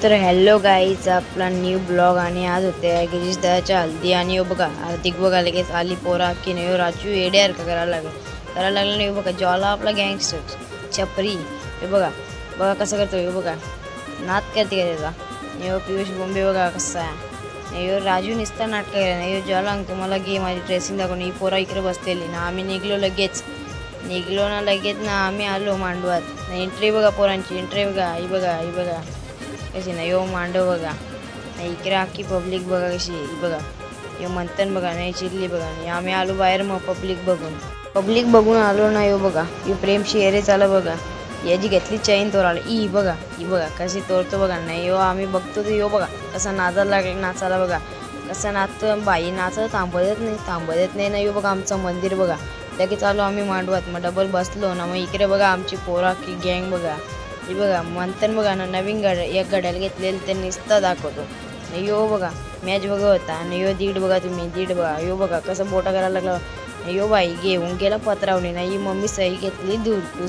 तर hello guys, आपला new blog आणि आज होते गिरीश दादाच्या हल्दी. आणि बघा हार्दिक बघा लगेच आली पोरा की नाही राजू येड्यार का करायला लागला नाही बघा. जॉला आपला गँगस्टर छपरी हे बघा बघा कसं करतो हे बघा, नाद करते का त्याचा. नाही पियुष बोंबे बघा कसा आहे. नाही राजू निसता नाटक केला नाही. जॉला तुम्हाला घे माझी ड्रेसिंग दाखवून. ही पोरा इकडे बसलेली ना, आम्ही निघलो ना लगेच ना आम्ही आलो मांडवात. एंट्री बघा पोरांची, एंट्री बघा ही बघा कशी नाही यो मांडव बघा. नाही इकडे अख्खी पब्लिक बघा कशी आहे बघा. यो मंथन बघा नाही चिरली बघा. नाही आम्ही आलो बाहेर मग पब्लिक बघून आलो ना. यो बघा यो प्रेम शेरे चाला बघा. याची घेतली चैन तोराला ही बघा कशी तोडतो बघा. नाही यो आम्ही बघतो तर यो बघा कसा नाचायला लागला नाचायला बघा. कसं नाचतो बाई नाचत थांबत नाही ना. यो बघा आमचं मंदिर बघा. लगेच आलो आम्ही मांडवात मग डबल बसलो ना. मग इकडे बघा आमची पोरा की गँग बघा. हे बघा मंथन बघा ना नवीन एक घड्याळ घेतलेलं ते नुसता दाखवतो. यो बघा मॅच बघा होता आणि यो दीड बघा तुम्ही दीड बघा. यो बघा कसं बोटा करायला लागला. यो बाई घेऊन गेला पत्रावली नाही. मम्मी सही घेतली दूर